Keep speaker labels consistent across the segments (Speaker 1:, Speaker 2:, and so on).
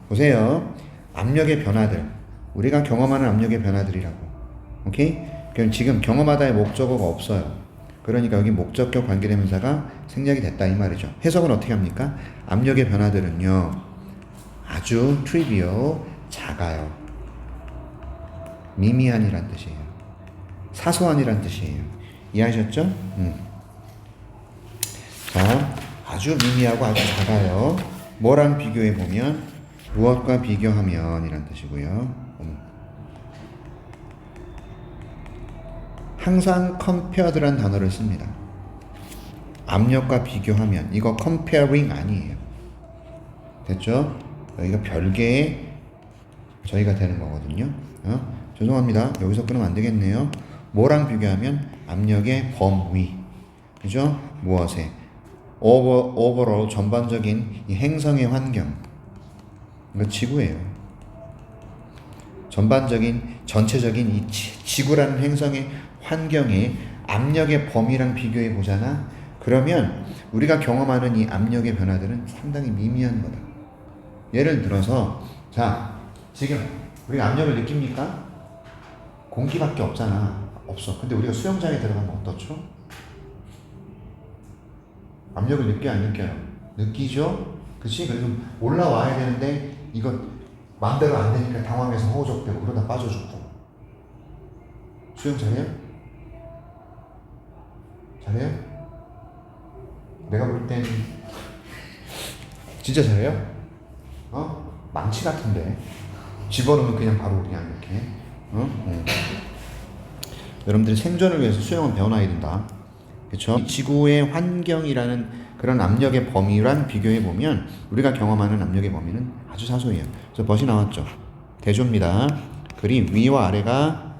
Speaker 1: 보세요. 압력의 변화들. 우리가 경험하는 압력의 변화들이라고. 오케이? 그럼 지금 경험하다의 목적어가 없어요. 그러니까 여기 목적격 관계대명사가 생략이 됐다 이 말이죠. 해석은 어떻게 합니까? 압력의 변화들은요. 아주 트리비얼, 작아요. 미미한이란 뜻이에요. 사소한이란 뜻이에요. 이해하셨죠? 자, 아주 미미하고 아주 작아요. 뭐랑 비교해 보면 무엇과 비교하면 이란 뜻이고요. 항상 compared란 단어를 씁니다. 압력과 비교하면 이거 comparing 아니에요. 됐죠? 여기가 별개의 저희가 되는 거거든요. 죄송합니다. 여기서 끊으면 안 되겠네요. 뭐랑 비교하면 압력의 범위. 그죠? 무엇에? overall 전반적인 이 행성의 환경. 이거 지구예요. 전체적인 이 지구라는 행성의 환경에 압력의 범위랑 비교해 보잖아. 그러면 우리가 경험하는 이 압력의 변화들은 상당히 미미한 거다. 예를 들어서 자, 지금 우리가 압력을 느낍니까? 공기밖에 없잖아. 없어. 근데 우리가 수영장에 들어가면 어떻죠? 압력을 느껴요, 안 느껴요? 느끼죠? 그치? 그래서 올라와야 되는데 이거 마음대로 안 되니까 당황해서 허우적대고 그러다 빠져 죽고. 수영 잘해요? 잘해요? 내가 볼 땐 진짜 잘해요? 망치 같은데 집어넣으면 그냥 바로 그냥 이렇게 여러분들이 생존을 위해서 수영은 배워놔야 된다. 그쵸? 지구의 환경이라는 그런 압력의 범위랑 비교해보면 우리가 경험하는 압력의 범위는 아주 사소해요. 그래서 벗이 나왔죠. 대조입니다. 글이 위와 아래가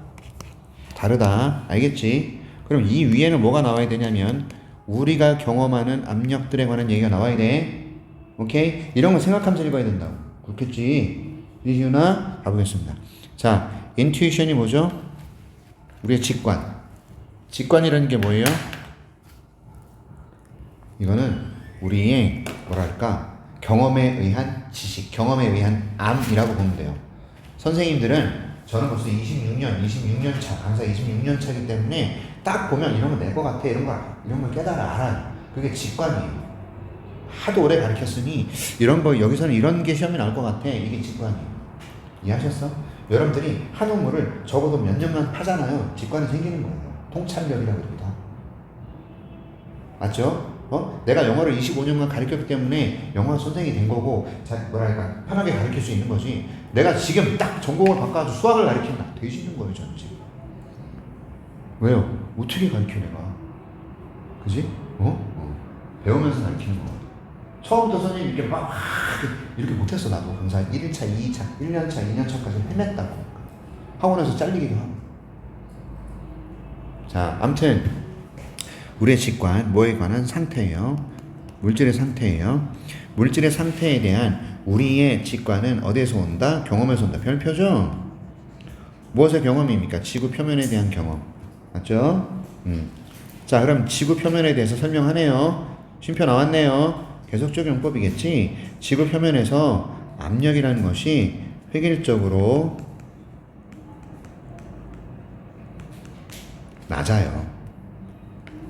Speaker 1: 다르다. 알겠지? 그럼 이 위에는 뭐가 나와야 되냐면 우리가 경험하는 압력들에 관한 얘기가 나와야 돼. 오케이? 이런 거 생각하면서 읽어야 된다고. 그렇겠지? 이유나 가보겠습니다. 자, intuition이 뭐죠? 우리의 직관. 직관이라는 게 뭐예요? 이거는 우리의 뭐랄까 경험에 의한 지식, 경험에 의한 암이라고 보면 돼요. 선생님들은 저는 벌써 26년 차, 강사 26년 차이기 때문에 딱 보면 이런 거 낼 것 같아, 이런 걸 깨달아 알아요. 그게 직관이에요. 하도 오래 가르쳤으니 이런 거 여기서는 이런 게 시험이 나올 것 같아. 이게 직관이에요. 이해하셨어? 여러분들이 한 우물을 적어도 몇 년만 파잖아요. 직관이 생기는 거예요. 통찰력이라고 그러기도 하고. 맞죠? 내가 영어를 25년간 가르쳤기 때문에 영어 선생이 된 거고, 뭐랄까, 편하게 가르칠 수 있는 거지. 내가 지금 딱 전공을 바꿔가지고 수학을 가르치면 되지는 거예요, 저는 지금. 왜요? 어떻게 가르쳐, 내가? 그지? 배우면서 가르치는 거. 처음부터 선생님 이렇게 막, 이렇게 못했어, 나도. 강사 1일차, 2일차, 1년차, 2년차까지 헤맸다고. 학원에서 잘리기도 하고. 자, 아무튼. 우리의 직관, 뭐에 관한 상태예요. 물질의 상태예요. 물질의 상태에 대한 우리의 직관은 어디에서 온다? 경험에서 온다. 별표죠? 무엇의 경험입니까? 지구 표면에 대한 경험. 맞죠? 자, 그럼 지구 표면에 대해서 설명하네요. 쉼표 나왔네요. 계속 적용법이겠지? 지구 표면에서 압력이라는 것이 획일적으로 낮아요.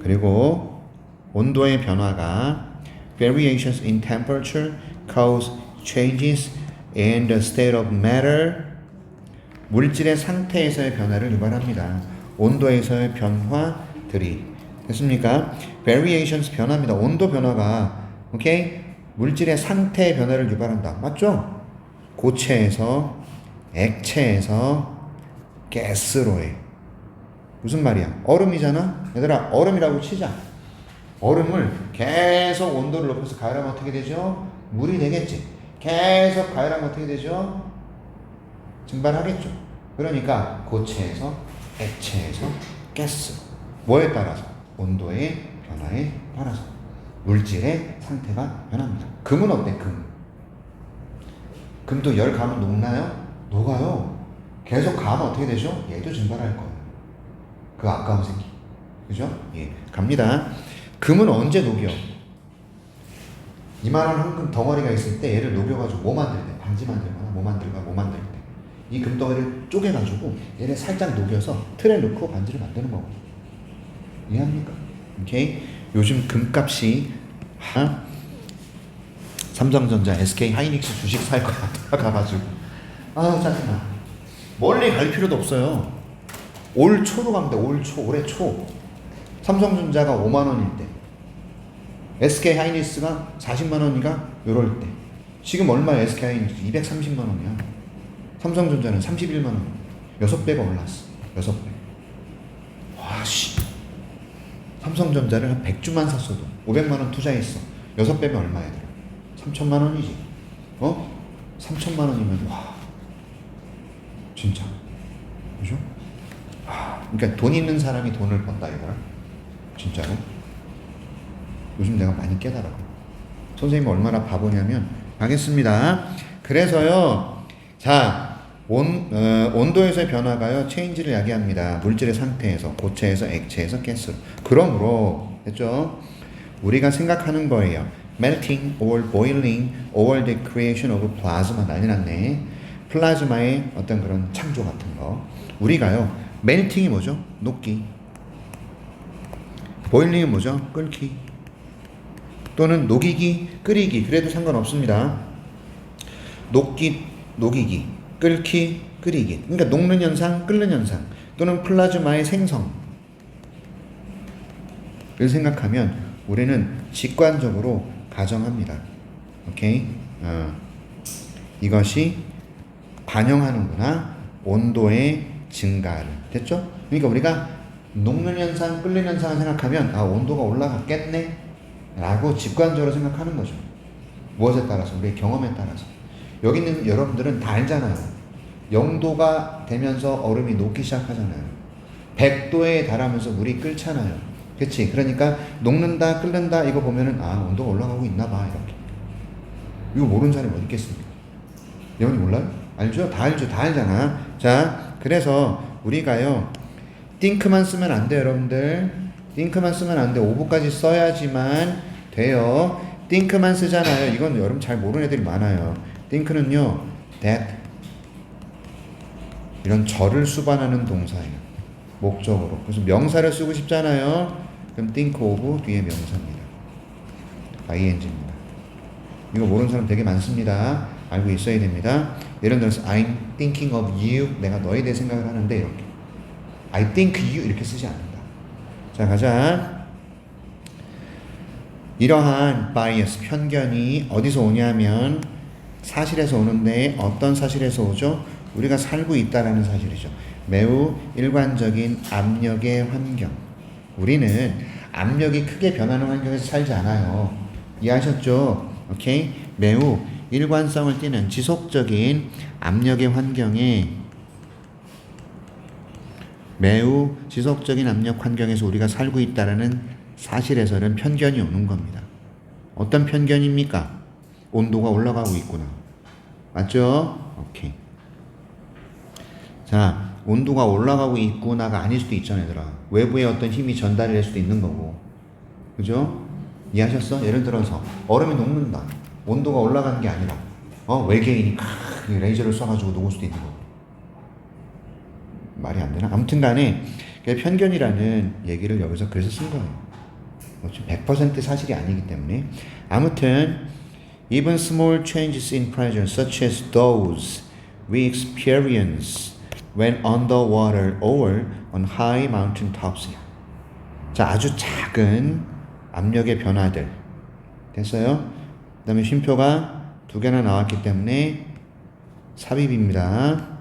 Speaker 1: 그리고 온도의 변화가 variations in temperature cause changes in the state of matter. 물질의 상태에서의 변화를 유발합니다. 온도에서의 변화들이. 됐습니까? variations 변화입니다. 온도 변화가 오케이? 물질의 상태의 변화를 유발한다. 맞죠? 고체에서 액체에서 가스로의. 무슨 말이야? 얼음이잖아? 얘들아, 얼음이라고 치자. 얼음을 계속 온도를 높여서 가열하면 어떻게 되죠? 물이 되겠지. 계속 가열하면 어떻게 되죠? 증발하겠죠. 그러니까 고체에서 액체에서 가스. 뭐에 따라서? 온도의 변화에 따라서 물질의 상태가 변합니다. 금은 어때? 금도 열 가면 녹나요? 녹아요. 계속 가면 어떻게 되죠? 얘도 증발할 거예요. 그 아까운 새끼. 그죠? 예. 갑니다. 금은 언제 녹여? 이만한 황금 덩어리가 있을 때 얘를 녹여가지고 뭐 만들 때? 반지 만들거나 뭐 만들거나 뭐 만들 때 이 금덩어리를 쪼개가지고 얘를 살짝 녹여서 틀에 넣고 반지를 만드는 거고. 이해합니까? 오케이? 요즘 금값이 삼성전자, SK 하이닉스 주식 살 거야 가가지고 짜증나. 멀리 갈 필요도 없어요. 올 초로 갑니다. 올해 초 삼성전자가 5만 원일 때 SK 하이닉스가 40만 원이가 요럴 때 지금 얼마야? SK 하이닉스 230만 원이야. 삼성전자는 31만 원. 6배가 올랐어. 6배. 와씨. 삼성전자를 한 100주만 샀어도 500만 원 투자했어. 6배면 얼마야 들어? 3천만 원이지. 3천만 원이면 와. 진짜. 그죠? 그러니까 돈 있는 사람이 돈을 번다 이거야. 진짜로. 요즘 내가 많이 깨달아. 선생님이 얼마나 바보냐면 하겠습니다. 그래서요. 자, 온도에서의 변화가요, 체인지를 야기합니다. 물질의 상태에서, 고체에서, 액체에서, 가스로. 그러므로, 됐죠? 우리가 생각하는 거예요. melting or boiling or the creation of plasma. 난리 났네. 플라즈마의 어떤 그런 창조 같은 거. 우리가요, melting이 뭐죠? 녹기. boiling이 뭐죠? 끓기. 또는 녹이기, 끓이기. 그래도 상관없습니다. 녹이기, 끓기, 끓이기. 그러니까 녹는 현상, 끓는 현상 또는 플라즈마의 생성. 를 생각하면 우리는 직관적으로 가정합니다. 오케이? 이것이 반영하는구나. 온도의 증가를. 됐죠? 그러니까 우리가 녹는 현상, 끓는 현상을 생각하면 온도가 올라갔겠네 라고 직관적으로 생각하는 거죠. 무엇에 따라서? 우리의 경험에 따라서. 여기 있는 여러분들은 다 알잖아요. 0도가 되면서 얼음이 녹기 시작하잖아요. 100도에 달하면서 물이 끓잖아요. 그치? 그러니까 녹는다, 끓는다 이거 보면은 온도가 올라가고 있나 봐 이렇게. 이거 모르는 사람이 어디 있겠습니까? 여러분이 몰라요? 알죠? 다 알죠? 다 알잖아. 자, 그래서 우리가요 think만 쓰면 안 돼요 여러분들. think만 쓰면 안 돼. ove까지 써야지만 돼요. think만 쓰잖아요. 이건 여러분 잘 모르는 애들이 많아요. think는요, that 이런 절을 수반하는 동사예요. 목적으로. 그래서 명사를 쓰고 싶잖아요. 그럼 think of 뒤에 명사입니다. ing입니다. 이거 모르는 사람 되게 많습니다. 알고 있어야 됩니다. 예를 들어서 I'm thinking of you. 내가 너에 대해 생각을 하는데 이렇게. I think you 이렇게 쓰지 않는다. 자, 가자. 이러한 bias, 편견이 어디서 오냐면 사실에서 오는데 어떤 사실에서 오죠? 우리가 살고 있다라는 사실이죠. 매우 일관적인 압력의 환경. 우리는 압력이 크게 변하는 환경에서 살지 않아요. 이해하셨죠? 오케이? 매우 일관성을 띠는 지속적인 압력의 환경에 매우 지속적인 압력 환경에서 우리가 살고 있다라는 사실에서는 편견이 오는 겁니다. 어떤 편견입니까? 온도가 올라가고 있구나. 맞죠? 오케이. 자, 온도가 올라가고 있구나가 아닐 수도 있잖아, 얘들아. 외부의 어떤 힘이 전달이 될 수도 있는 거고. 그죠? 이해하셨어? 예를 들어서 얼음이 녹는다. 온도가 올라가는 게 아니라 외계인이 레이저를 쏴가지고 녹을 수도 있는 거고. 말이 안 되나? 아무튼 간에 편견이라는 얘기를 여기서 그래서 쓴 거예요. 100% 사실이 아니기 때문에. 아무튼 even small changes in pressure such as those we experience when underwater or on high mountain tops. 자, 아주 작은 압력의 변화들. 됐어요? 그 다음에 쉼표가 2개나 나왔기 때문에 삽입입니다.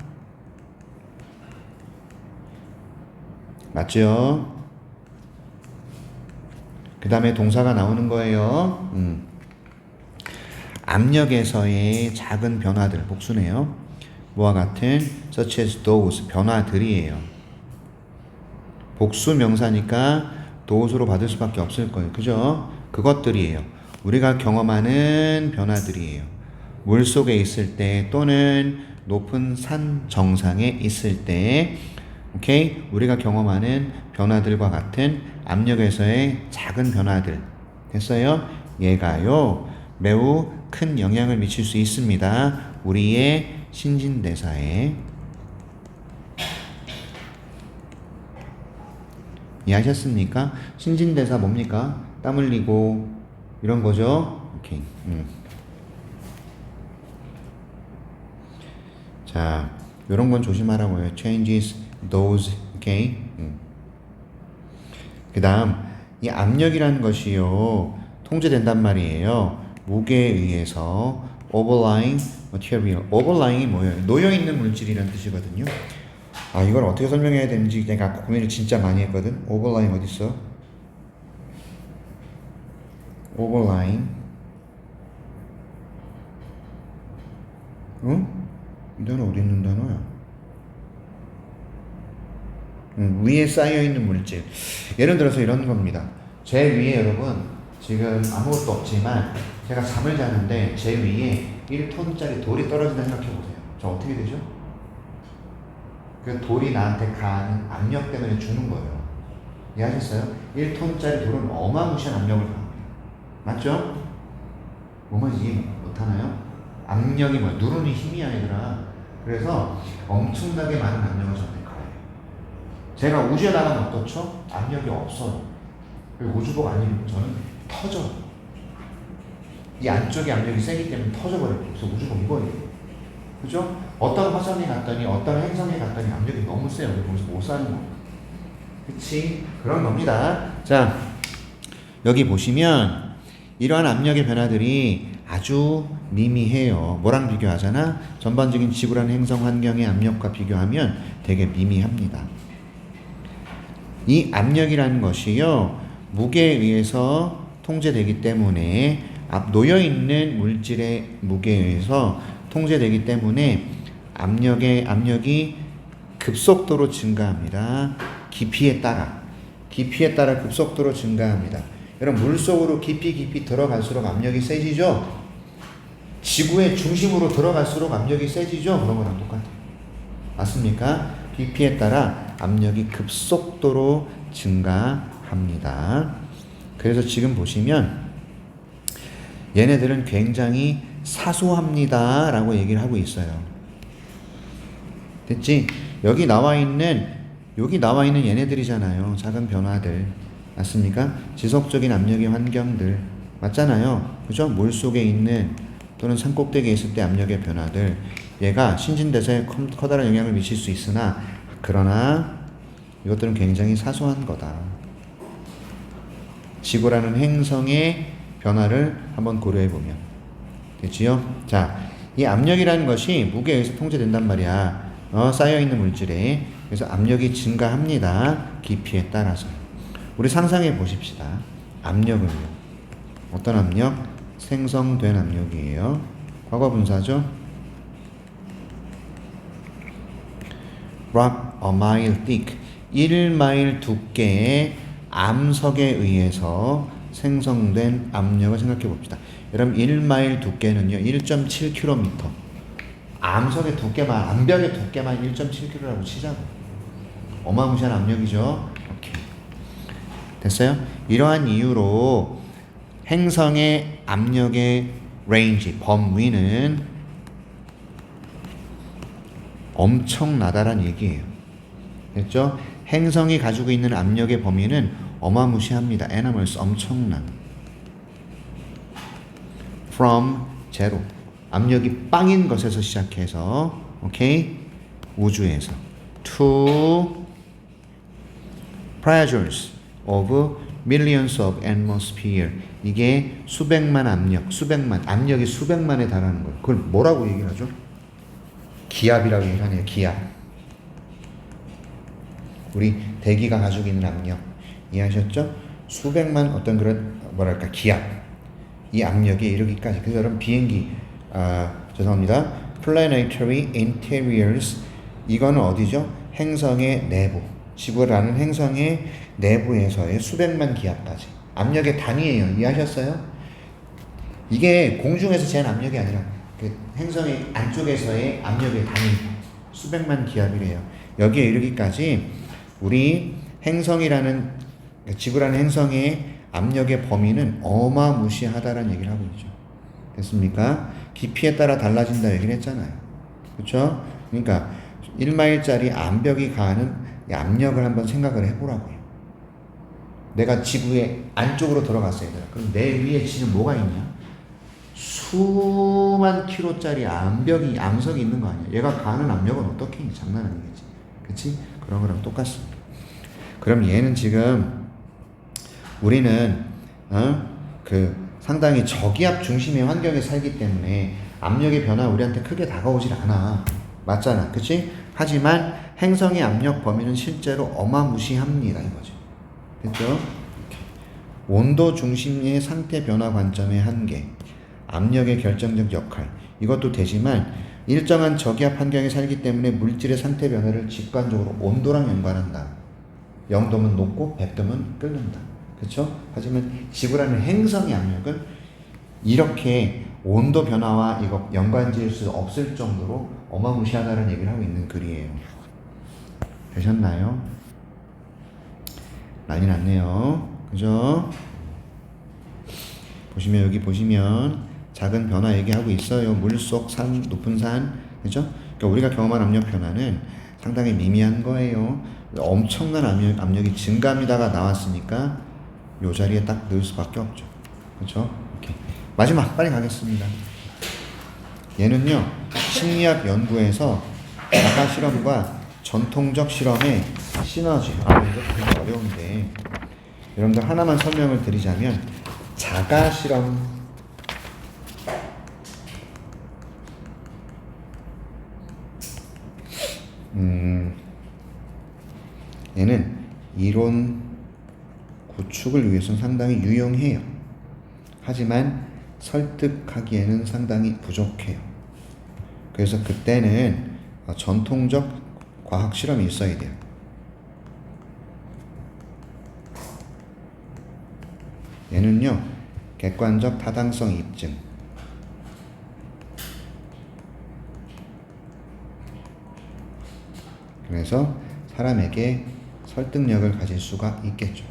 Speaker 1: 맞죠? 그 다음에 동사가 나오는 거예요. 압력에서의 작은 변화들, 복수네요. 뭐와 같은 such as those, 변화들이에요. 복수 명사니까 those로 받을 수밖에 없을 거예요. 그죠? 그것들이에요. 우리가 경험하는 변화들이에요. 물속에 있을 때 또는 높은 산 정상에 있을 때, 오케이? 우리가 경험하는 변화들과 같은 압력에서의 작은 변화들. 됐어요? 얘가요, 매우 큰 영향을 미칠 수 있습니다. 우리의 신진대사에. 이해하셨습니까? 신진대사 뭡니까? 땀 흘리고 이런 거죠. 오케이. 자, 이런 건 조심하라고요. Changes those. 오케이. 그 다음 이 압력이라는 것이요 통제된단 말이에요. 무게에 의해서 overlying material. overlying이 뭐예요? 놓여있는 물질이라는 뜻이거든요. 아, 이걸 어떻게 설명해야 되는지 내가 고민을 진짜 많이 했거든. overlying 어딨어? overlying. 응? 이 단어 어디 있는 단어야? 위에 쌓여있는 물질. 예를 들어서 이런 겁니다. 제 위에 여러분 지금 아무것도 없지만 제가 잠을 자는데 제 위에 1톤짜리 돌이 떨어진다 생각해보세요. 저 어떻게 되죠? 그 돌이 나한테 가는 압력 때문에 죽는 거예요. 이해하셨어요? 1톤짜리 돌은 어마무시한 압력을 가합니다. 맞죠? 뭐만 이해 못하나요? 압력이 뭐야? 누르는 힘이 아니더라. 그래서 엄청나게 많은 압력을 저한테 가해요. 제가 우주에 나가면 어떻죠? 압력이 없어요. 그리고 우주복 안 입으면 저는 터져요. 이 안쪽에 압력이 세기 때문에 터져버려요. 그래서 우주복 입어야 돼요. 그죠? 어떤 화성에 갔더니 어떤 행성에 갔더니 압력이 너무 세요. 거기서 못 사는 거. 그치? 그런 겁니다. 자, 여기 보시면 이러한 압력의 변화들이 아주 미미해요. 뭐랑 비교하잖아? 전반적인 지구라는 행성 환경의 압력과 비교하면 되게 미미합니다. 이 압력이라는 것이요 무게에 의해서 통제되기 때문에 놓여있는 물질의 무게에 의해서 통제되기 때문에 압력이 급속도로 증가합니다. 깊이에 따라 급속도로 증가합니다. 여러분 물속으로 깊이 들어갈수록 압력이 세지죠? 지구의 중심으로 들어갈수록 압력이 세지죠? 그런 거랑 똑같아요. 맞습니까? 깊이에 따라 압력이 급속도로 증가합니다. 그래서 지금 보시면 얘네들은 굉장히 사소합니다 라고 얘기를 하고 있어요. 됐지? 여기 나와 있는 얘네들이잖아요. 작은 변화들. 맞습니까? 지속적인 압력의 환경들. 맞잖아요. 그죠? 물속에 있는 또는 산꼭대기에 있을 때 압력의 변화들. 얘가 신진대사에 커다란 영향을 미칠 수 있으나 그러나 이것들은 굉장히 사소한 거다. 지구라는 행성의 변화를 한번 고려해보면 됐지요? 자, 이 압력이라는 것이 무게에 의해서 통제된단 말이야. 쌓여있는 물질에. 그래서 압력이 증가합니다. 깊이에 따라서. 우리 상상해 보십시다. 압력은요. 어떤 압력? 생성된 압력이에요. 과거 분사죠. Rock a mile thick. 1마일 두께의 암석에 의해서 생성된 압력을 생각해 봅시다. 여러분 1마일 두께는요 1.7km. 암석의 두께만, 암벽의 두께만 1.7km라고 치자고. 어마무시한 압력이죠. 오케이. 됐어요? 이러한 이유로 행성의 압력의 레인지, 범위는 엄청나다란 얘기예요. 됐죠? 행성이 가지고 있는 압력의 범위는 어마무시합니다. enormous, 엄청난. From zero, 압력이 빵인 것에서 시작해서, 오케이? 우주에서 to pressures of millions of atmosphere. 이게 수백만 압력이 수백만에 달하는 거예요. 그걸 뭐라고 얘기를 하죠? 기압이라고 얘기를 하네요. 기압. 우리 대기가 가지고 있는 압력 이해하셨죠? 수백만 어떤 그런 뭐랄까 기압, 이 압력에 이르기까지. 그래서 여러분 비행기 죄송합니다. Planetary Interiors, 이거는 어디죠? 행성의 내부, 지구라는 행성의 내부에서의 수백만 기압까지 압력의 단위예요. 이해하셨어요? 이게 공중에서 재는 압력이 아니라 그 행성의 안쪽에서의 압력의 단위, 수백만 기압이래요. 여기에 이르기까지 우리 행성이라는, 지구라는 행성의 압력의 범위는 어마무시하다라는 얘기를 하고 있죠. 됐습니까? 깊이에 따라 달라진다 얘기를 했잖아요. 그렇죠? 그러니까 1마일짜리 암벽이 가하는 압력을 한번 생각을 해보라고요. 내가 지구의 안쪽으로 들어갔어요. 그럼 내 위에 지금 뭐가 있냐? 수만 킬로짜리 암석이 있는 거 아니야? 얘가 가하는 압력은 어떻게 있니? 장난 아니겠지. 그치? 그런 거랑 똑같습니다. 그럼 얘는 지금 우리는 상당히 저기압 중심의 환경에 살기 때문에 압력의 변화 우리한테 크게 다가오질 않아. 맞잖아. 그치? 하지만 행성의 압력 범위는 실제로 어마무시합니다. 이거죠. 됐죠? 온도 중심의 상태 변화 관점의 한계, 압력의 결정적 역할, 이것도 되지만 일정한 저기압 환경에 살기 때문에 물질의 상태 변화를 직관적으로 온도랑 연관한다. 0도면 높고 100도면 끓는다. 그렇죠? 하지만 지구라는 행성의 압력은 이렇게 온도 변화와 이거 연관지을 수 없을 정도로 어마무시하다는 얘기를 하고 있는 글이에요. 되셨나요? 난리 났네요. 그죠? 여기 보시면 작은 변화 얘기하고 있어요. 물속 산, 높은 산. 그죠? 그러니까 우리가 경험한 압력 변화는 상당히 미미한 거예요. 엄청난 압력이 증가합니다가 나왔으니까 요 자리에 딱 넣을 수밖에 없죠. 그렇죠? 이렇게. 마지막 빨리 가겠습니다. 얘는요 심리학 연구에서 자가 실험과 전통적 실험의 시너지. 이거 되게 어려운데 여러분들 하나만 설명을 드리자면 자가 실험 얘는 이론 구축을 위해서는 상당히 유용해요. 하지만 설득하기에는 상당히 부족해요. 그래서 그때는 전통적 과학 실험이 있어야 돼요. 얘는요 객관적 타당성 입증, 그래서 사람에게 설득력을 가질 수가 있겠죠.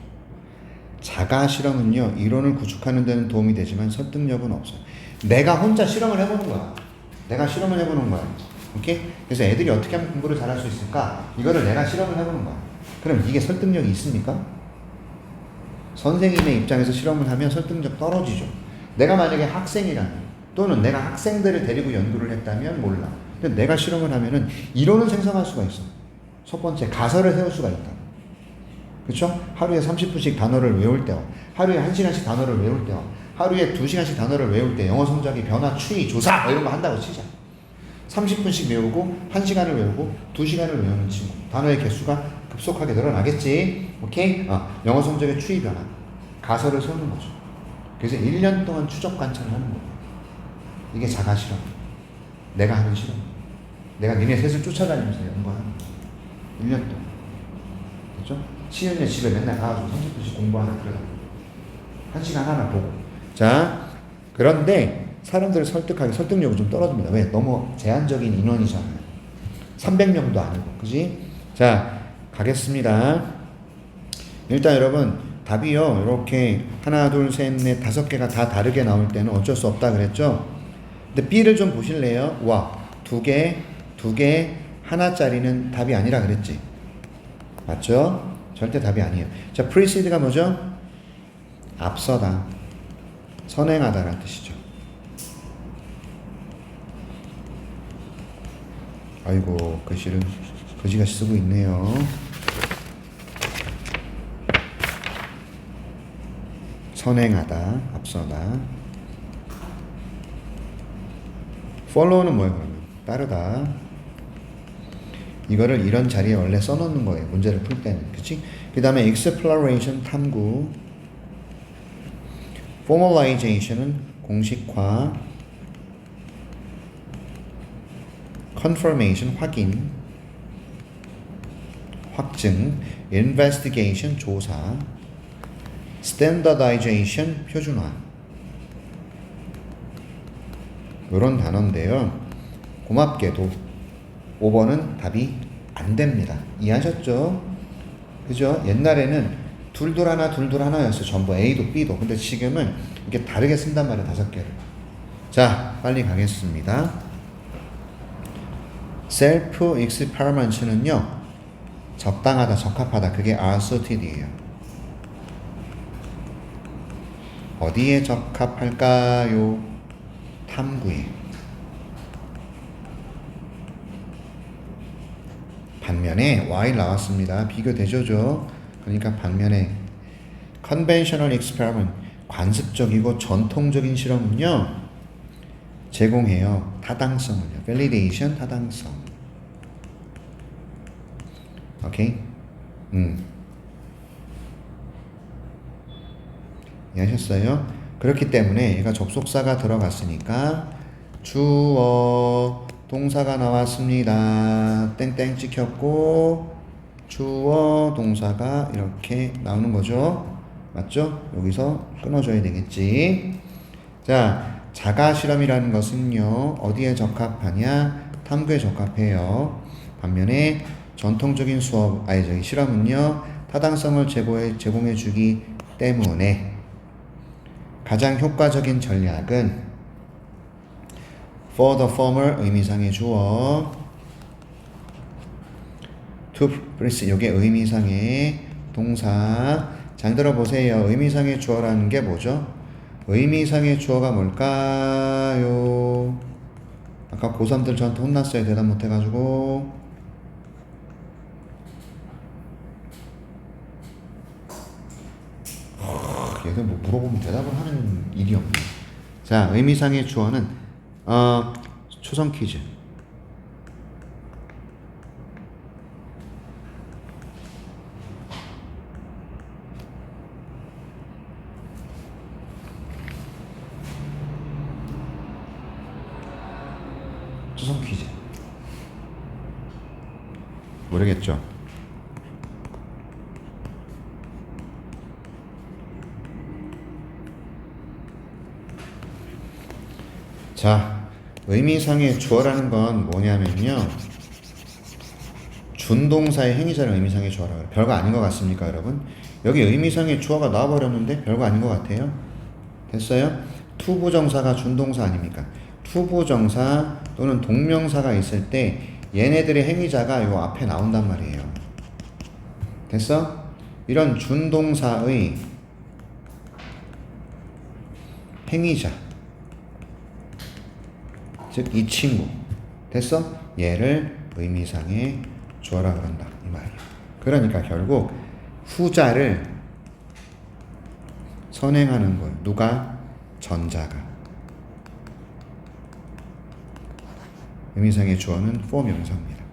Speaker 1: 자가 실험은요 이론을 구축하는 데는 도움이 되지만 설득력은 없어요. 내가 혼자 실험을 해보는 거야. 오케이? 그래서 애들이 어떻게 하면 공부를 잘할 수 있을까? 이거를 내가 실험을 해보는 거야. 그럼 이게 설득력이 있습니까? 선생님의 입장에서 실험을 하면 설득력 떨어지죠. 내가 만약에 학생이라면 또는 내가 학생들을 데리고 연구를 했다면 몰라. 근데 내가 실험을 하면은 이론은 생성할 수가 있어. 첫 번째 가설을 세울 수가 있다. 그렇죠? 하루에 30분씩 단어를 외울 때와 하루에 1시간씩 단어를 외울 때와 하루에 2시간씩 단어를 외울 때 영어 성적이 변화, 추이, 조사 이런 거 한다고 치자. 30분씩 외우고 1시간을 외우고 2시간을 외우는 친구 단어의 개수가 급속하게 늘어나겠지. 오케이? 영어 성적의 추이 변화 가설을 세우는 거죠. 그래서 1년 동안 추적 관찰을 하는 거예요. 이게 자가 실험. 내가 하는 실험. 내가 니네 셋을 쫓아다니면서 연구하는 거예요. 1년 동안. 그렇죠? 시연년 집에 맨날 가가지고 30분씩 공부하나 그러다 1시간 하나 보고. 자, 그런데 사람들을 설득력이 좀 떨어집니다. 왜? 너무 제한적인 인원이잖아요. 300명도 아니고. 그지? 자, 가겠습니다. 일단 여러분 답이요 이렇게 하나 둘 셋 넷 5개가 다 다르게 나올 때는 어쩔 수 없다 그랬죠. 근데 B를 좀 보실래요? 와, 2개 하나짜리는 답이 아니라 그랬지. 맞죠? 절대 답이 아니에요. 자, precede가 뭐죠? 앞서다, 선행하다라는 뜻이죠. 아이고, 글씨를 거지같이 쓰고 있네요. 선행하다, 앞서다. follow는 뭐예요, 그러면? 따르다. 이거를 이런 자리에 원래 써놓는 거예요. 문제를 풀 때는. 그치? 그 다음에 exploration, 탐구. formalization은 공식화. confirmation, 확인. 확증. investigation, 조사. standardization, 표준화. 이런 단어인데요. 고맙게도 5번은 답이 안 됩니다. 이해하셨죠? 그죠? 옛날에는 둘둘 하나였어. 전부 A도 B도. 근데 지금은 이렇게 다르게 쓴단 말이야. 5개를. 자, 빨리 가겠습니다. 셀프 익스페리먼트는요, 적당하다, 적합하다. 그게 are suited이에요. 어디에 적합할까요? 탐구에. 반면에 while 나왔습니다. 비교 대조죠. 그러니까 반면에 conventional experiment, 관습적이고 전통적인 실험은요, 제공해요. 타당성을요. validation, 타당성. 오케이? 이해하셨어요? 그렇기 때문에 얘가 접속사가 들어갔으니까 주어, 동사가 나왔습니다. 땡땡 찍혔고 주어, 동사가 이렇게 나오는 거죠. 맞죠? 여기서 끊어줘야 되겠지. 자, 자가 실험이라는 것은요, 어디에 적합하냐? 탐구에 적합해요. 반면에 전통적인 실험은요, 타당성을 제공해 주기 때문에 가장 효과적인 전략은 for the former 의미상의 주어, to plus 요게 의미상의 동사. 잘 들어보세요. 의미상의 주어라는 게 뭐죠? 의미상의 주어가 뭘까요? 아까 고3들 저한테 혼났어요. 대답 못해가지고. 얘들 뭐 물어보면 대답을 하는 일이 없네. 자, 의미상의 주어는 초성 퀴즈. 초성 퀴즈. 모르겠죠? 자, 의미상의 주어라는 건 뭐냐면요, 준동사의 행위자를 의미상의 주어라고 해요. 별거 아닌 것 같습니까, 여러분? 여기 의미상의 주어가 나와버렸는데 별거 아닌 것 같아요? 됐어요? 투부정사가 준동사 아닙니까? 투부정사 또는 동명사가 있을 때 얘네들의 행위자가 요 앞에 나온단 말이에요. 됐어? 이런 준동사의 행위자, 즉 이 친구, 됐어? 얘를 의미상의 주어라 그런다 이 말이에요. 그러니까 결국 후자를 선행하는 거예요. 누가? 전자가. 의미상의 주어는 for 명사입니다.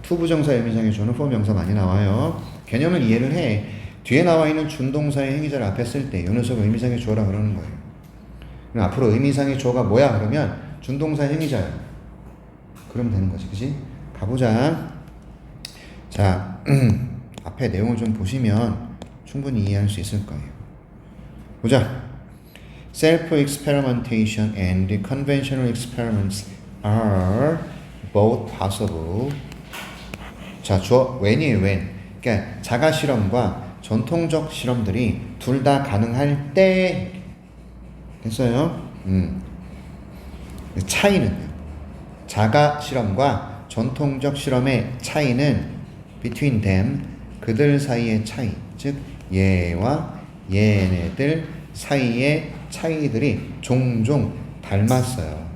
Speaker 1: 투부정사 의미상의 주어는 for 명사 많이 나와요. 개념을 이해를 해. 뒤에 나와 있는 준동사의 행위자를 앞에 쓸 때 이 녀석을 의미상의 주어라 그러는 거예요. 그럼 앞으로 의미상의 주어가 뭐야? 그러면 준동사의 행위자야. 그러면 되는 거지, 그치? 가보자. 자, 앞에 내용을 좀 보시면 충분히 이해할 수 있을 거예요. 보자. Self-experimentation and conventional experiments are both possible. 자, 주어 when이에요, when. 그러니까 자가 실험과 전통적 실험들이 둘 다 가능할 때. 됐어요? 차이는요. 자가 실험과 전통적 실험의 차이는 between them, 그들 사이의 차이, 즉 얘와 얘네들 사이의 차이들이 종종 닮았어요.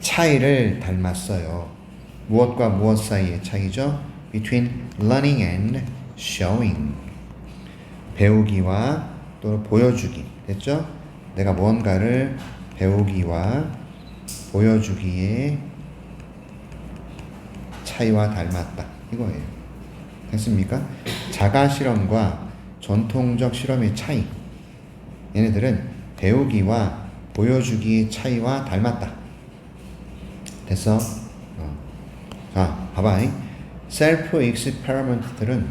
Speaker 1: 차이를 닮았어요. 무엇과 무엇 사이의 차이죠? between learning and showing. 배우기와 또 보여주기. 됐죠? 내가 무언가를 배우기와 보여주기의 차이와 닮았다. 이거예요. 됐습니까? 자가 실험과 전통적 실험의 차이. 얘네들은 배우기와 보여주기의 차이와 닮았다. 됐어? 자, 봐봐. 셀프 익스페리먼트들은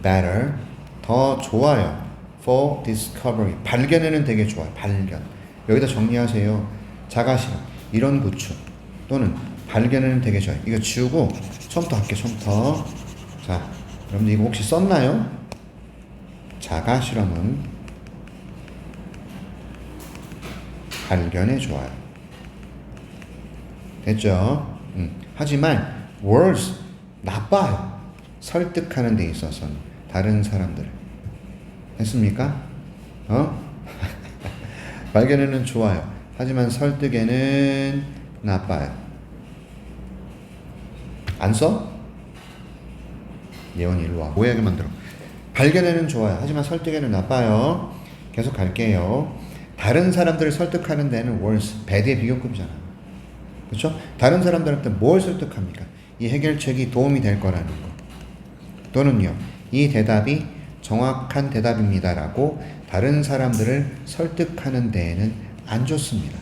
Speaker 1: better, 더 좋아요. for discovery, 발견에는 되게 좋아요. 발견. 여기다 정리하세요. 자가실험, 이론 구축 또는 발견에는 되게 좋아요. 이거 지우고 처음부터 할게요. 처음부터. 자, 여러분들 이거 혹시 썼나요? 자가 실험은 발견에 좋아요. 됐죠? 하지만 worse, 나빠요. 설득하는 데 있어서는 다른 사람들을. 됐습니까? 발견에는 좋아요. 하지만 설득에는 나빠요. 안 써? 예원이 일로 와. 오해하게 만들어. 발견에는 좋아요. 하지만 설득에는 나빠요. 계속 갈게요. 다른 사람들을 설득하는 데는 worse, bad의 비교급이잖아. 그렇죠? 다른 사람들한테 뭘 설득합니까? 이 해결책이 도움이 될 거라는 거. 또는요, 이 대답이 정확한 대답입니다라고 다른 사람들을 설득하는 데에는 안 좋습니다.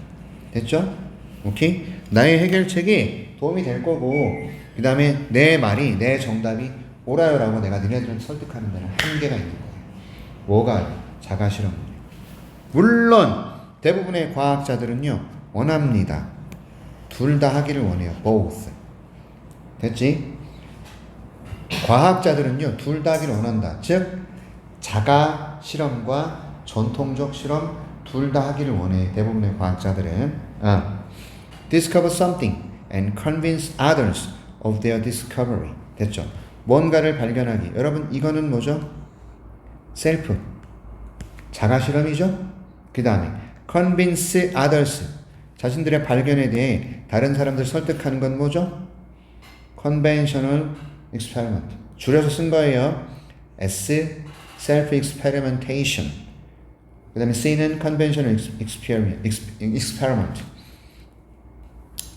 Speaker 1: 됐죠? 오케이? 나의 해결책이 도움이 될 거고, 그 다음에 내 말이, 내 정답이 옳아요라고 내가 니네들을 설득하는 데는 한계가 있는 거예요. 뭐가? 자가 실험은요. 물론 대부분의 과학자들은요, 원합니다. 둘 다 하기를 원해요. both. 됐지? 과학자들은요, 둘 다 하기를 원한다. 즉, 자가 실험과 전통적 실험 둘 다 하기를 원해. 대부분의 과학자들은 discover something and convince others of their discovery. 됐죠? 뭔가를 발견하기. 여러분, 이거는 뭐죠? 셀프. 자가 실험이죠? 그 다음에 convince others. 자신들의 발견에 대해 다른 사람들 설득하는 건 뭐죠? conventional experiment. 줄여서 쓴 거예요. S, self-experimentation. 그 다음에 C는 conventional experiment.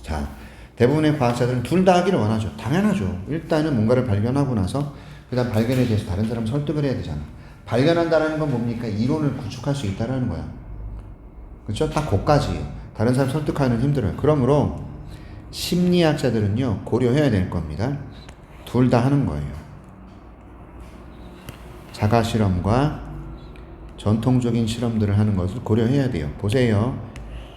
Speaker 1: 자, 대부분의 과학자들은 둘 다 하기를 원하죠. 당연하죠. 일단은 뭔가를 발견하고 나서 그 다음 발견에 대해서 다른 사람 설득을 해야 되잖아. 발견한다는 건 뭡니까? 이론을 구축할 수 있다는 거야. 그렇죠? 딱 그까지예요. 다른 사람 설득하는 힘들어요. 그러므로 심리학자들은요, 고려해야 될 겁니다. 둘 다 하는 거예요. 자가 실험과 전통적인 실험들을 하는 것을 고려해야 돼요. 보세요.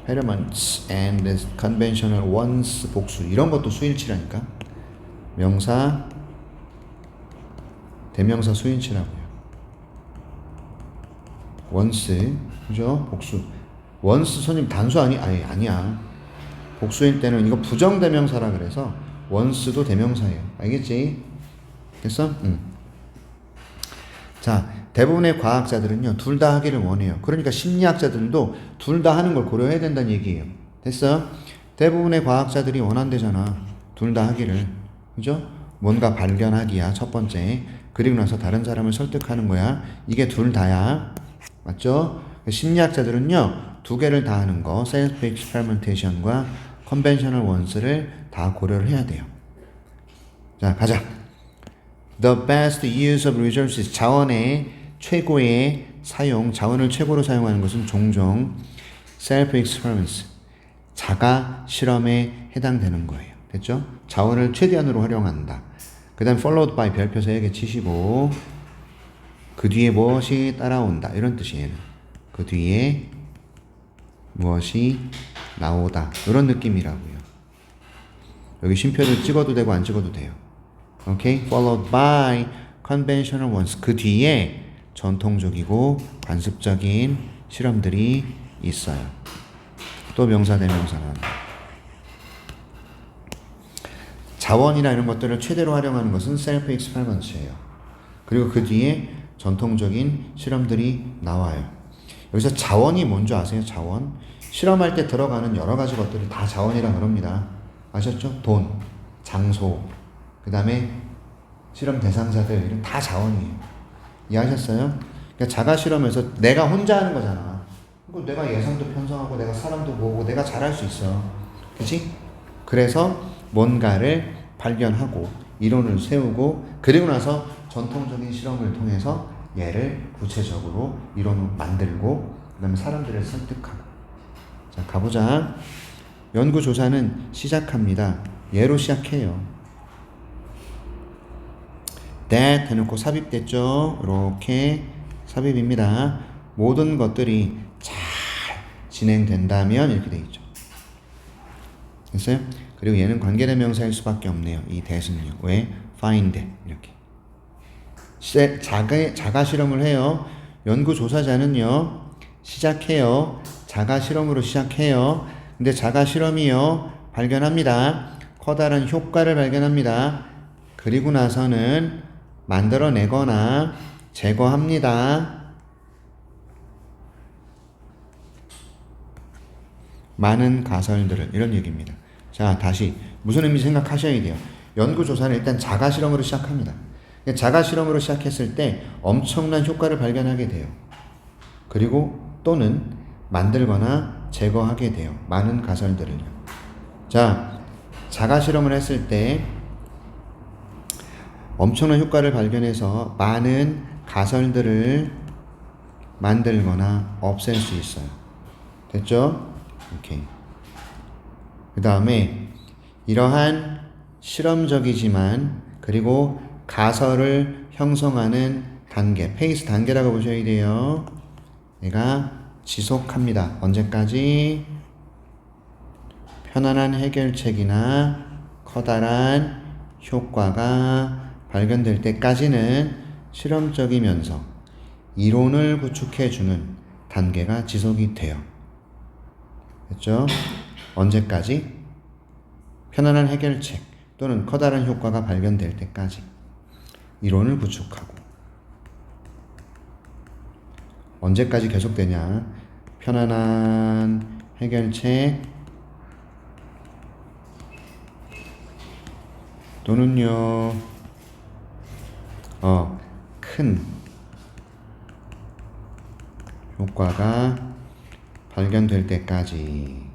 Speaker 1: experiments and conventional ones 복수. 이런 것도 수일치라니까. 명사, 대명사 수일치라고요. once, 그죠? 복수. once 선생님 단수 아니야. 복수일 때는 이거 부정대명사라 그래서 once도 대명사예요. 알겠지? 됐어? 자, 대부분의 과학자들은요, 둘 다 하기를 원해요. 그러니까 심리학자들도 둘 다 하는 걸 고려해야 된다는 얘기예요. 됐어? 대부분의 과학자들이 원한대잖아. 둘 다 하기를. 그죠? 뭔가 발견하기야, 첫 번째. 그리고 나서 다른 사람을 설득하는 거야. 이게 둘 다야. 맞죠? 심리학자들은요, 두 개를 다 하는 거, self experimentation과 conventional ones를 다 고려를 해야 돼요. 자, 가자. The best use of resources. 자원의 최고의 사용, 자원을 최고로 사용하는 것은 종종 self experiments, 자가 실험에 해당되는 거예요. 됐죠? 자원을 최대한으로 활용한다. 그 다음 followed by 별표 3개 치시고 그 뒤에 무엇이 따라온다. 이런 뜻이에요. 그 뒤에 무엇이 나오다. 이런 느낌이라고요. 여기 쉼표를 찍어도 되고 안 찍어도 돼요. 오케이? Followed by conventional ones. 그 뒤에 전통적이고 관습적인 실험들이 있어요. 또 명사 대명사는 자원이나 이런 것들을 최대로 활용하는 것은 self experiments예요. 그리고 그 뒤에 전통적인 실험들이 나와요. 여기서 자원이 뭔지 아세요? 자원? 실험할 때 들어가는 여러 가지 것들이 다 자원이라 그럽니다. 아셨죠? 돈, 장소, 그 다음에 실험 대상자들, 이런 다 자원이에요. 이해하셨어요? 그러니까 자가 실험에서 내가 혼자 하는 거잖아. 내가 예상도 편성하고 내가 사람도 모으고 내가 잘할 수 있어. 그치? 그래서 뭔가를 발견하고 이론을 세우고 그리고 나서 전통적인 실험을 통해서 얘를 구체적으로 이론을 만들고 그 다음에 사람들을 설득하고. 자, 가보자. 연구조사는 시작합니다. 얘로 시작해요. that 해놓고 삽입됐죠. 이렇게 삽입입니다. 모든 것들이 잘 진행된다면 이렇게 돼 있죠. 됐어요? 그리고 얘는 관계대명사일 수밖에 없네요. 이 that은요. 왜? find 이렇게. 자가 실험을 해요. 연구 조사자는요, 시작해요. 자가 실험으로 시작해요. 근데 자가 실험이요, 발견합니다. 커다란 효과를 발견합니다. 그리고 나서는 만들어내거나 제거합니다. 많은 가설들을, 이런 얘기입니다. 자, 다시 무슨 의미인지 생각하셔야 돼요. 연구조사는 일단 자가 실험으로 시작합니다. 자가 실험으로 시작했을 때 엄청난 효과를 발견하게 돼요. 그리고 또는 만들거나 제거하게 돼요. 많은 가설들을요. 자, 자가 실험을 했을 때 엄청난 효과를 발견해서 많은 가설들을 만들거나 없앨 수 있어요. 됐죠? 오케이. 그 다음에 이러한 실험적이지만 그리고 가설을 형성하는 단계, 페이스 단계라고 보셔야 돼요. 얘가 지속합니다. 언제까지? 편안한 해결책이나 커다란 효과가 발견될 때까지는 실험적이면서 이론을 구축해주는 단계가 지속이 돼요. 됐죠? 언제까지? 편안한 해결책 또는 커다란 효과가 발견될 때까지 이론을 구축하고. 언제까지 계속되냐? 편안한 해결책 또는요, 큰 효과가 발견될 때까지.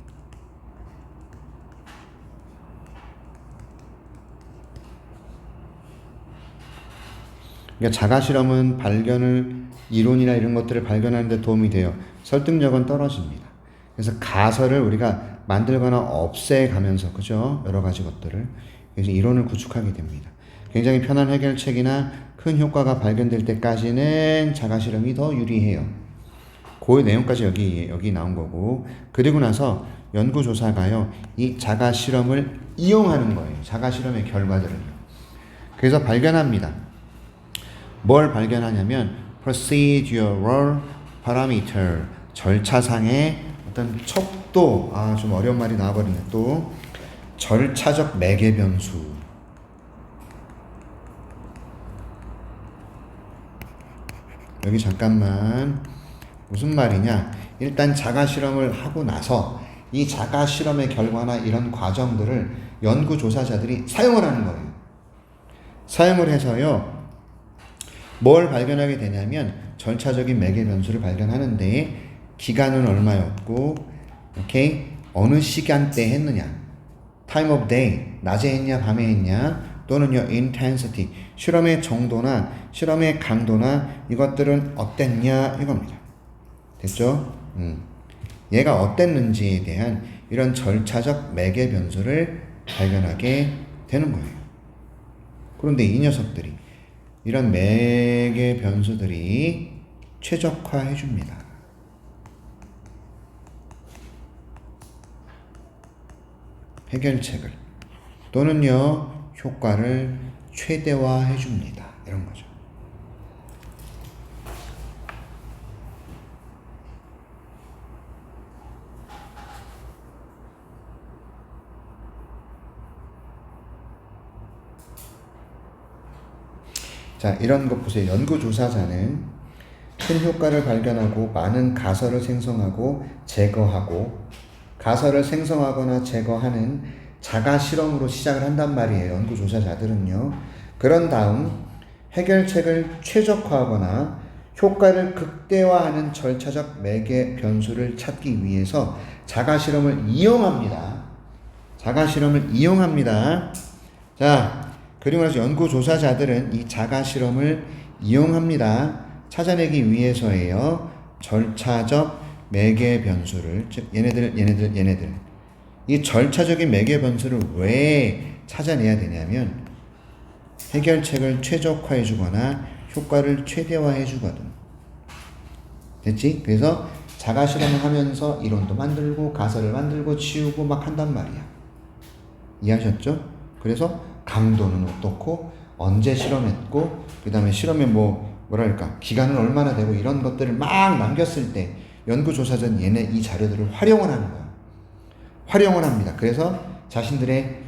Speaker 1: 그러니까 자가 실험은 이론이나 이런 것들을 발견하는 데 도움이 돼요. 설득력은 떨어집니다. 그래서 가설을 우리가 만들거나 없애가면서, 그죠? 여러 가지 것들을. 그래서 이론을 구축하게 됩니다. 굉장히 편한 해결책이나 큰 효과가 발견될 때까지는 자가 실험이 더 유리해요. 그 내용까지 여기 나온 거고. 그리고 나서 연구조사가요, 이 자가 실험을 이용하는 거예요. 자가 실험의 결과들을요. 그래서 발견합니다. 뭘 발견하냐면 procedural parameter, 절차상의 어떤 척도, 좀 어려운 말이 나와버리네. 또 절차적 매개 변수. 여기 잠깐만, 무슨 말이냐? 일단 자가 실험을 하고 나서 이 자가 실험의 결과나 이런 과정들을 연구 조사자들이 사용을 하는 거예요. 사용을 해서요, 뭘 발견하게 되냐면 절차적인 매개 변수를 발견하는데 기간은 얼마였고, 오케이? 어느 시간대에 했느냐? time of day, 낮에 했냐 밤에 했냐? 또는요 intensity, 실험의 정도나 실험의 강도나 이것들은 어땠냐 이겁니다. 됐죠? 얘가 어땠는지에 대한 이런 절차적 매개 변수를 발견하게 되는 거예요. 그런데 이 녀석들이 이런 매개 변수들이 최적화해 줍니다. 해결책을 또는요 효과를 최대화해 줍니다. 이런 거죠. 자, 이런 것 보세요. 연구조사자는 큰 효과를 발견하고 많은 가설을 생성하고 제거하고, 가설을 생성하거나 제거하는 자가 실험으로 시작을 한단 말이에요. 연구조사자들은요. 그런 다음 해결책을 최적화하거나 효과를 극대화하는 절차적 매개 변수를 찾기 위해서 자가 실험을 이용합니다. 자가 실험을 이용합니다. 자, 그리고 나서 연구조사자들은 이 자가 실험을 이용합니다. 찾아내기 위해서예요. 절차적 매개 변수를, 즉 얘네들 이 절차적인 매개 변수를 왜 찾아내야 되냐면 해결책을 최적화해 주거나 효과를 최대화해 주거든. 됐지? 그래서 자가 실험을 하면서 이론도 만들고 가설을 만들고 치우고 막 한단 말이야. 이해하셨죠? 그래서 강도는 어떻고 언제 실험했고 그 다음에 실험에 뭐랄까 기간은 얼마나 되고 이런 것들을 막 남겼을 때 연구조사자는 얘네 이 자료들을 활용을 하는 거야. 활용을 합니다. 그래서 자신들의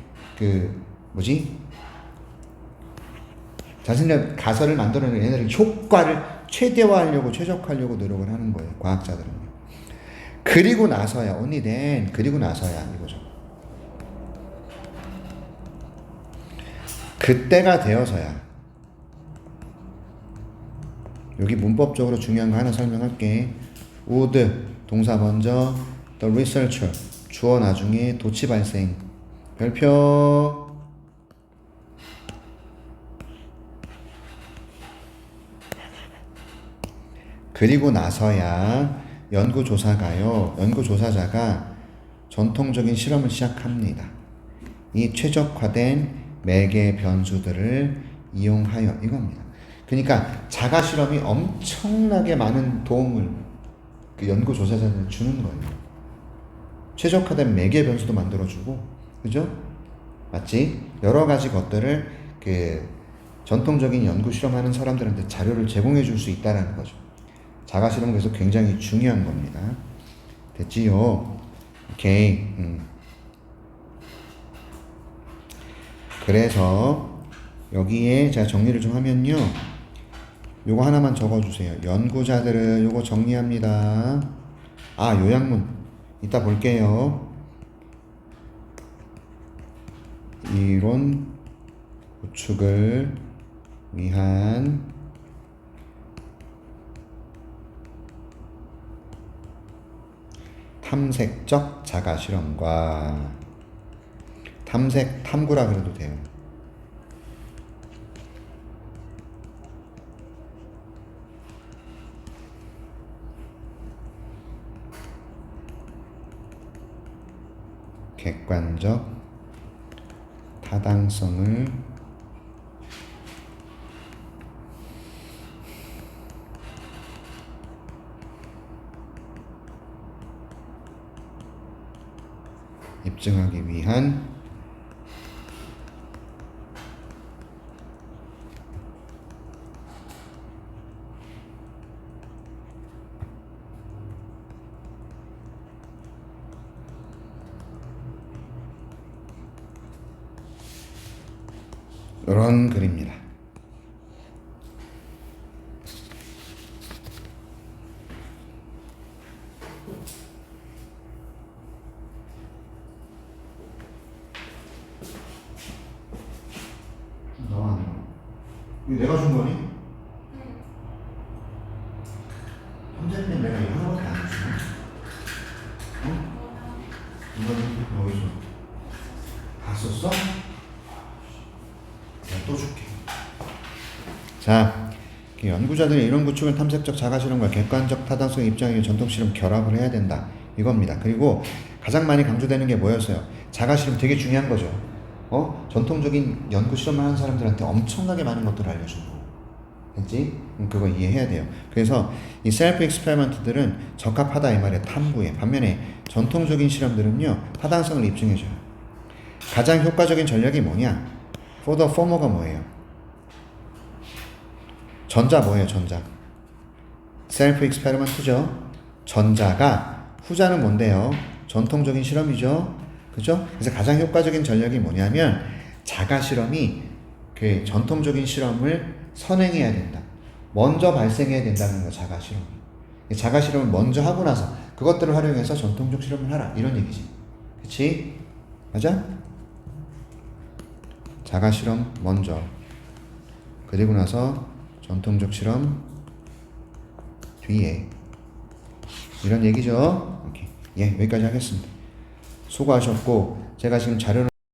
Speaker 1: 자신의 가설을 만들어내는 얘네들 효과를 최대화하려고 최적화하려고 노력을 하는 거예요. 과학자들은요. 그리고 나서야 only then 그리고 나서야 이거죠. 그때가 되어서야 여기 문법적으로 중요한 거 하나 설명할게. would 동사 먼저 the researcher 주어 나중에 도치 발생 별표 그리고 나서야 연구조사자가 전통적인 실험을 시작합니다. 이 최적화된 매개 변수들을 이용하여 이겁니다. 그러니까 자가 실험이 엄청나게 많은 도움을 그 연구조사자들한테 주는 거예요. 최적화된 매개 변수도 만들어주고, 그죠? 맞지? 여러 가지 것들을 그 전통적인 연구 실험하는 사람들한테 자료를 제공해 줄 수 있다는 거죠. 자가 실험은 그래서 굉장히 중요한 겁니다. 됐지요? 오케이. 그래서 여기에 제가 정리를 좀 하면요. 요거 하나만 적어주세요. 연구자들은 요거 정리합니다. 요약문 이따 볼게요. 이론 구축을 위한 탐색적 자가실험과 탐구라 그래도 돼요. 객관적 타당성을 입증하기 위한 이런 글입니다. 이거 내가 준 거니? 현재는 내가 이거 하나밖에 안 주나? 이거는 여기서 다 썼어? 내가 또 줄게. 자, 연구자들이 이론 구축을 탐색적 자가실험과 객관적 타당성 입장의 전통실험 결합을 해야 된다. 이겁니다. 그리고 가장 많이 강조되는 게 뭐였어요? 자가실험 되게 중요한 거죠. 전통적인 연구 실험을 하는 사람들한테 엄청나게 많은 것들을 알려주는 거. 됐지? 그거 이해해야 돼요. 그래서 이 셀프 익스페리먼트들은 적합하다 이 말이에요. 탐구에. 반면에 전통적인 실험들은요, 타당성을 입증해줘요. 가장 효과적인 전략이 뭐냐? for the former가 뭐예요? 전자 뭐예요? 전자. 셀프 익스페리먼트죠. 전자가, 후자는 뭔데요? 전통적인 실험이죠. 그죠? 그래서 가장 효과적인 전략이 뭐냐면 자가 실험이 그 전통적인 실험을 선행해야 된다. 먼저 발생해야 된다는 거야. 자가 실험이. 자가 실험을 먼저 하고 나서 그것들을 활용해서 전통적 실험을 하라. 이런 얘기지. 그치? 맞아? 자가 실험 먼저. 그리고 나서 전통적 실험 뒤에. 이런 얘기죠. 오케이. 예, 여기까지 하겠습니다. 수고하셨고 제가 지금 자료를